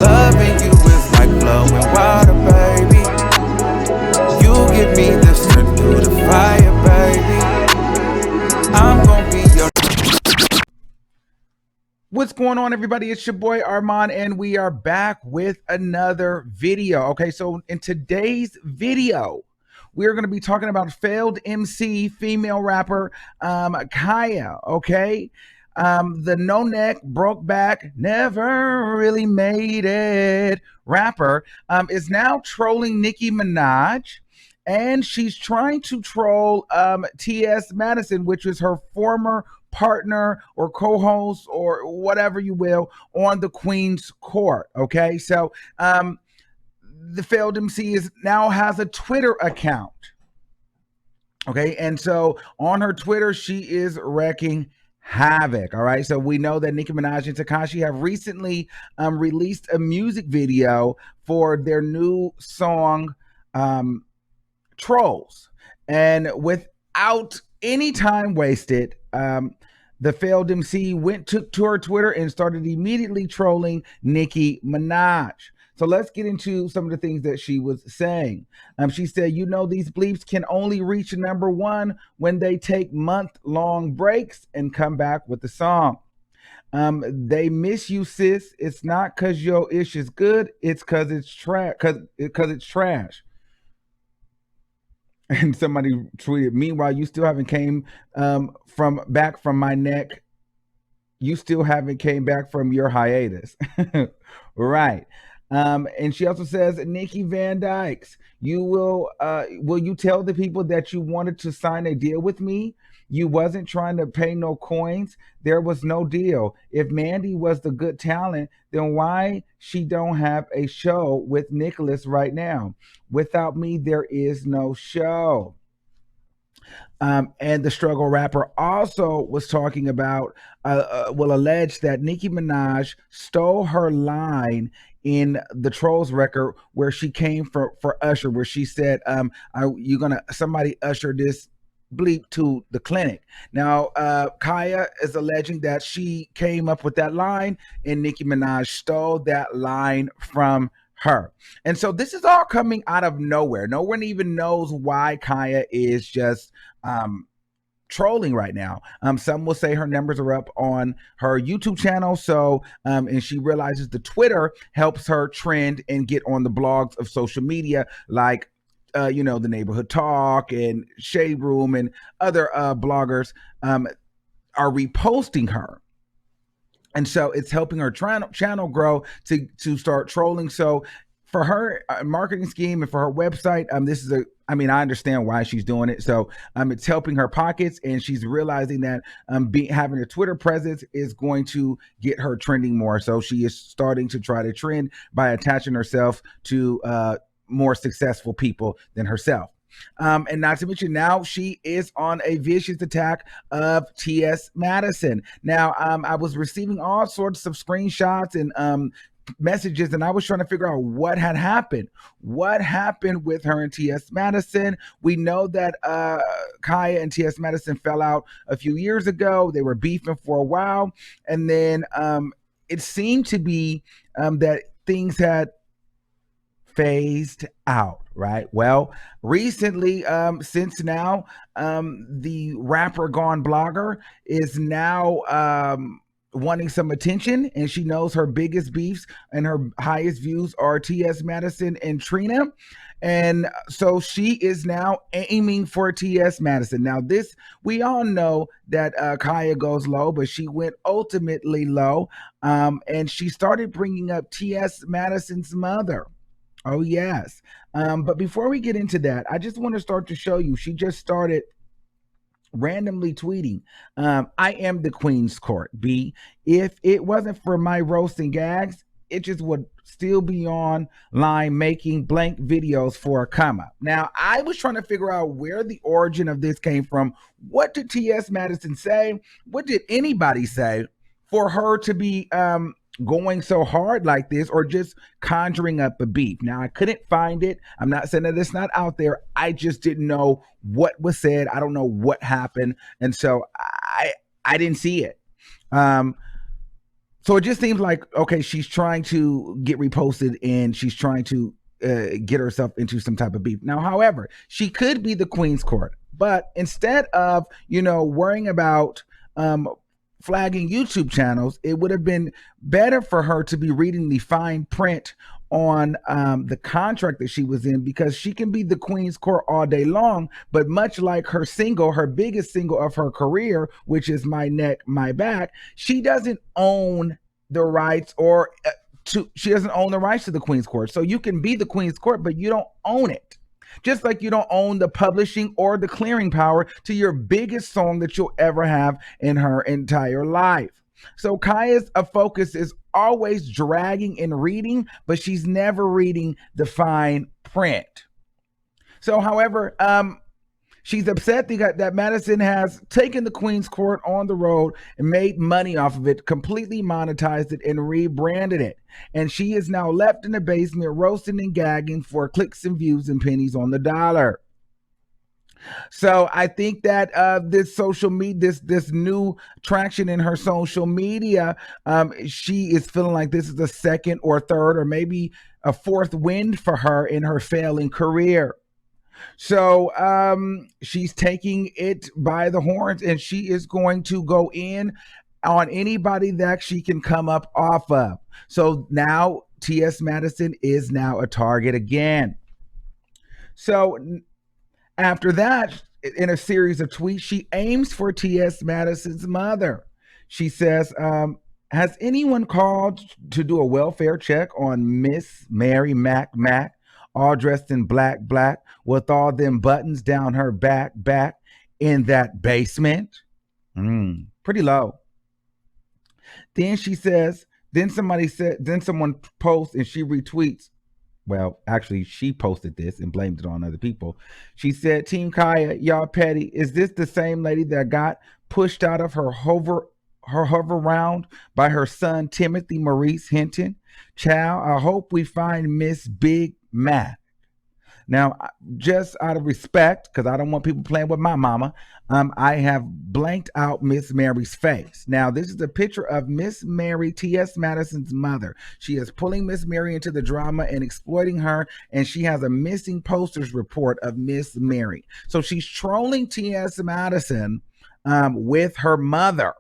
Loving you is like flowing water, baby. You give me the strength through the fire, baby. I'm gonna be your. What's going on, everybody? It's your boy Armon, and we are back with another video. Okay, so in today's video, we're going to be talking about failed MC, female rapper Khia. Okay, the no neck, broke back, never really made it rapper is now trolling Nicki Minaj. And she's trying to troll TS Madison, which is her former partner or co-host or whatever you will on the Queen's Court. Okay, so the failed MC is now has a Twitter account. Okay, and so on her Twitter, she is wrecking havoc. All right, so we know that Nicki Minaj and Tekashi have recently released a music video for their new song Trolls, and without any time wasted, the failed MC went to her Twitter and started immediately trolling Nicki Minaj. So let's get into some of the things that she was saying. She said, you know, these bleeps can only reach number one when they take month-long breaks and come back with the song. They miss you, sis. It's not because your ish is good. It's because it's trash. Because it's trash. And somebody tweeted, meanwhile, you still haven't came from my neck. You still haven't came back from your hiatus. Right. And she also says, Nikki Van Dykes, will you tell the people that you wanted to sign a deal with me? You wasn't trying to pay no coins. There was no deal. If Mandy was the good talent, then why she don't have a show with Nicholas right now? Without me, there is no show. And the struggle rapper also was talking about, will allege that Nicki Minaj stole her line in the Trolls record where she came for Usher, where she said, somebody usher this bleep to the clinic. Now, Khia is alleging that she came up with that line and Nicki Minaj stole that line from her. And so this is all coming out of nowhere. No one even knows why Khia is just trolling right now. Some will say her numbers are up on her YouTube channel. So, and she realizes the Twitter helps her trend and get on the blogs of social media like the Neighborhood Talk and Shade Room and other bloggers are reposting her. And so it's helping her channel grow to start trolling. So for her marketing scheme and for her website, I understand why she's doing it. So it's helping her pockets, and she's realizing that having a Twitter presence is going to get her trending more. So she is starting to try to trend by attaching herself to more successful people than herself. And not to mention, now she is on a vicious attack of TS Madison. Now, I was receiving all sorts of screenshots and messages, and I was trying to figure out what had happened. What happened with her and TS Madison? We know that Khia and TS Madison fell out a few years ago. They were beefing for a while, and then it seemed to be that things had phased out, right? Well, recently, since now, the rapper gone blogger is now wanting some attention, and she knows her biggest beefs and her highest views are TS Madison and Trina. And so she is now aiming for TS Madison. Now, this, we all know that Khia goes low, but she went ultimately low. And she started bringing up TS Madison's mother. Oh, yes. But before we get into that, I just want to start to show you, she just started randomly tweeting, I am the Queen's Court, B. If it wasn't for my roasting gags, it just would still be online making blank videos for a come up. Now, I was trying to figure out where the origin of this came from. What did T.S. Madison say? What did anybody say for her to be going so hard like this, or just conjuring up a beef? Now, I couldn't find it. I'm not saying that it's not out there. I just didn't know what was said. I don't know what happened. And so I didn't see it. So it just seems like, okay, she's trying to get reposted and she's trying to get herself into some type of beef. Now, however, she could be the Queen's Court, but instead of, worrying about flagging YouTube channels, it would have been better for her to be reading the fine print on the contract that she was in, because she can be the Queen's Court all day long, but much like her biggest single of her career, which is My Neck, My Back, she doesn't own the rights she doesn't own the rights to the Queen's Court. So you can be the Queen's Court, but you don't own it. Just like you don't own the publishing or the clearing power to your biggest song that you'll ever have in her entire life. So Khia's focus is always dragging and reading, but she's never reading the fine print. So, however, she's upset that Madison has taken the Queen's Court on the road and made money off of it, completely monetized it, and rebranded it. And she is now left in the basement roasting and gagging for clicks and views and pennies on the dollar. So I think that this social media, this new traction in her social media, she is feeling like this is a second or third or maybe a fourth wind for her in her failing career. So she's taking it by the horns, and she is going to go in on anybody that she can come up off of. So now TS Madison is now a target again. So after that, in a series of tweets, she aims for TS Madison's mother. She says, has anyone called to do a welfare check on Miss Mary Mac, all dressed in black, with all them buttons down her back in that basement? Pretty low. Then she says, then someone posts and she retweets. Well, actually, she posted this and blamed it on other people. She said, Team Khia, y'all petty. Is this the same lady that got pushed out of her hover round by her son, Timothy Maurice Hinton? Child, I hope we find Miss Big Mac. Now, just out of respect, because I don't want people playing with my mama, I have blanked out Miss Mary's face. Now, this is a picture of Miss Mary, T.S. Madison's mother. She is pulling Miss Mary into the drama and exploiting her, and she has a missing posters report of Miss Mary. So she's trolling T.S. Madison with her mother,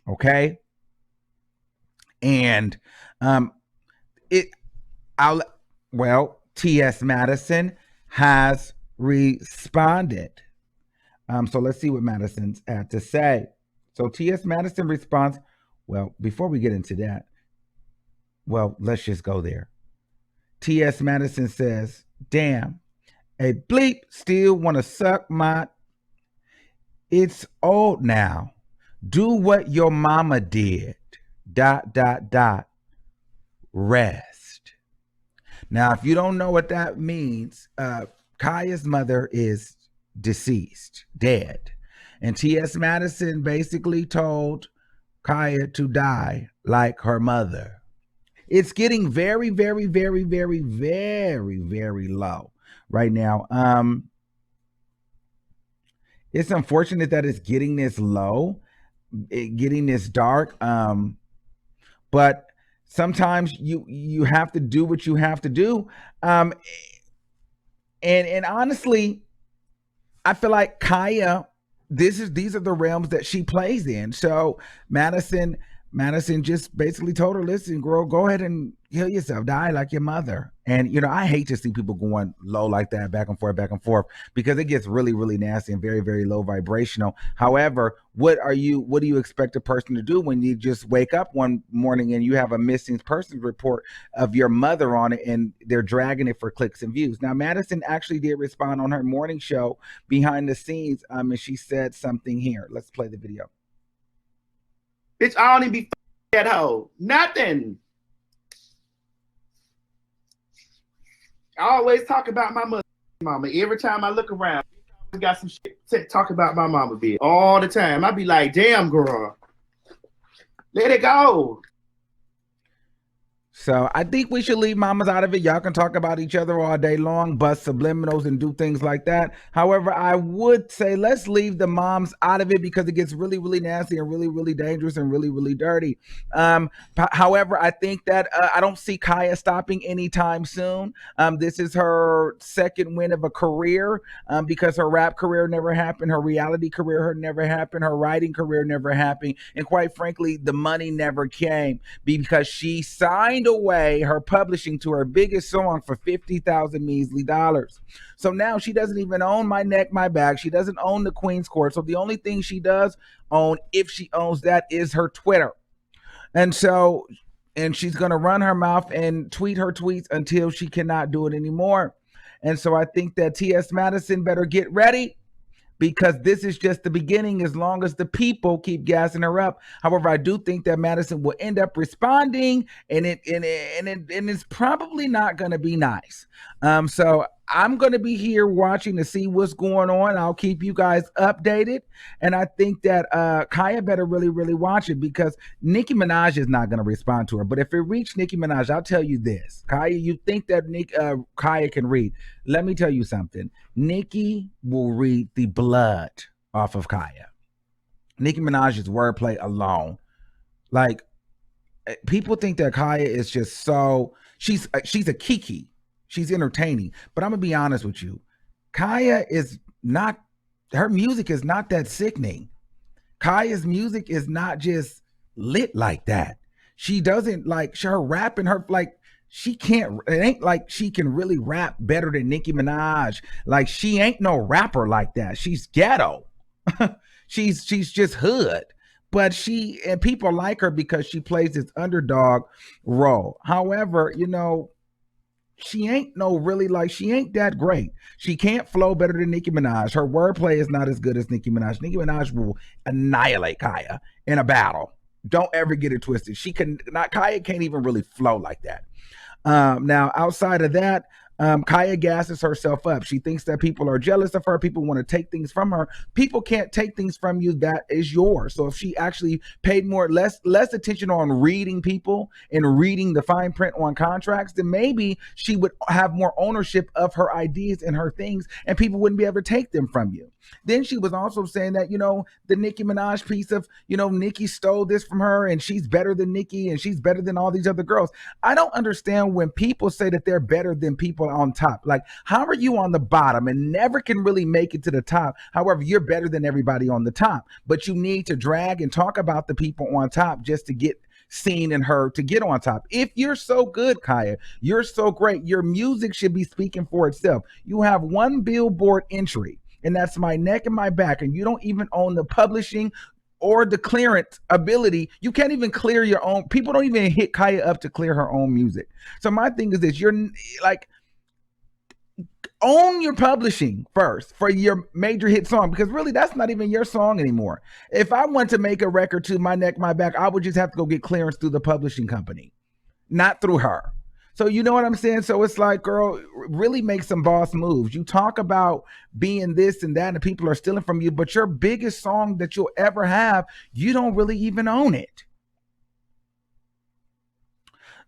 okay? And T.S. Madison has responded. So let's see what Madison's had to say. So T.S. Madison responds, well, before we get into that, let's just go there. T.S. Madison says, damn, a bleep still want to suck my... It's old now. Do what your mama did. ... Rest. Now, if you don't know what that means, Khia's mother is deceased, dead. And T.S. Madison basically told Khia to die like her mother. It's getting very, very, very, very, very, very low right now. It's unfortunate that it's getting this low, getting this dark. But sometimes you have to do what you have to do. And honestly, I feel like Khia, these are the realms that she plays in. So Madison just basically told her, listen, girl, go ahead and kill yourself, die like your mother. And, I hate to see people going low like that, back and forth, because it gets really, really nasty and very, very low vibrational. However, what do you expect a person to do when you just wake up one morning and you have a missing persons report of your mother on it and they're dragging it for clicks and views? Now, Madison actually did respond on her morning show behind the scenes, and she said something here. Let's play the video. Bitch, I don't even be that hoe. Nothing. I always talk about my mama. Every time I look around, I got some shit to talk about my mama, bitch. All the time. I be like, damn, girl. Let it go. So I think we should leave mamas out of it. Y'all can talk about each other all day long, bust subliminals and do things like that. However, I would say let's leave the moms out of it because it gets really, really nasty and really, really dangerous and really, really dirty. However, I think that I don't see Khia stopping anytime soon. This is her second win of a career because her rap career never happened, her reality career never happened, her writing career never happened, and quite frankly, the money never came because she signed away her publishing to her biggest song for 50,000 measly dollars. So now she doesn't even own My Neck, My Back. She doesn't own the Queen's Court. So the only thing she does own, if she owns that, is her Twitter. And so, and she's going to run her mouth and tweet her tweets until she cannot do it anymore. And so I think that TS Madison better get ready because this is just the beginning as long as the people keep gassing her up. However, I do think that Madison will end up responding and it's probably not going to be nice. So I'm going to be here watching to see what's going on. I'll keep you guys updated. And I think that Khia better really, really watch it because Nicki Minaj is not going to respond to her. But if it reached Nicki Minaj, I'll tell you this. Khia, you think that Khia can read. Let me tell you something. Nicki will read the blood off of Khia. Nicki Minaj's wordplay alone. Like, people think that Khia is just so, she's a Kiki. She's entertaining. But I'm going to be honest with you. Khia is not, her music is not that sickening. Khia's music is not just lit like that. She doesn't like, her rap and her, like, she can't, it ain't like she can really rap better than Nicki Minaj. Like, she ain't no rapper like that. She's ghetto. she's just hood. But and people like her because she plays this underdog role. However, you know, she ain't she ain't that great. She can't flow better than Nicki Minaj. Her wordplay is not as good as Nicki Minaj. Nicki Minaj will annihilate Khia in a battle. Don't ever get it twisted. Khia can't even really flow like that. Now, outside of that, Khia gasses herself up. She thinks that people are jealous of her. People want to take things from her. People can't take things from you that is yours. So if she actually paid less attention on reading people and reading the fine print on contracts, then maybe she would have more ownership of her ideas and her things, and people wouldn't be able to take them from you. Then she was also saying that, you know, the Nicki Minaj piece of, you know, Nicki stole this from her and she's better than Nicki and she's better than all these other girls. I don't understand when people say that they're better than people on top. Like, how are you on the bottom and never can really make it to the top? However, you're better than everybody on the top, but you need to drag and talk about the people on top just to get seen and heard to get on top. If you're so good, Khia, you're so great, your music should be speaking for itself. You have one Billboard entry, and that's My Neck and My Back, and you don't even own the publishing or the clearance ability. You can't even clear your own. People don't even hit Khia up to clear her own music. So my thing is this: you're like, own your publishing first for your major hit song, because really that's not even your song anymore. If I want to make a record to My Neck, My Back, I would just have to go get clearance through the publishing company, not through her. So you know what I'm saying? So it's like, girl, really make some boss moves. You talk about being this and that and people are stealing from you, but your biggest song that you'll ever have, you don't really even own it.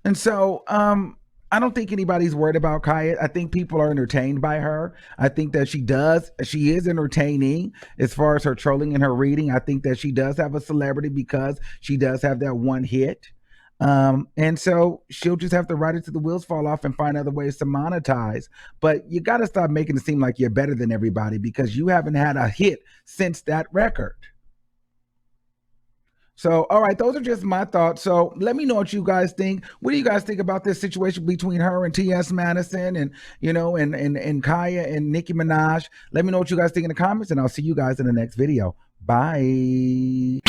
And so I don't think anybody's worried about Khia. I think people are entertained by her. I think that she is entertaining as far as her trolling and her reading. I think that she does have a celebrity because she does have that one hit. And so she'll just have to ride it till the wheels fall off and find other ways to monetize. But you got to stop making it seem like you're better than everybody because you haven't had a hit since that record. So, all right, those are just my thoughts. So let me know what you guys think. What do you guys think about this situation between her and TS Madison and, you know, and Khia and Nicki Minaj? Let me know what you guys think in the comments, and I'll see you guys in the next video. Bye.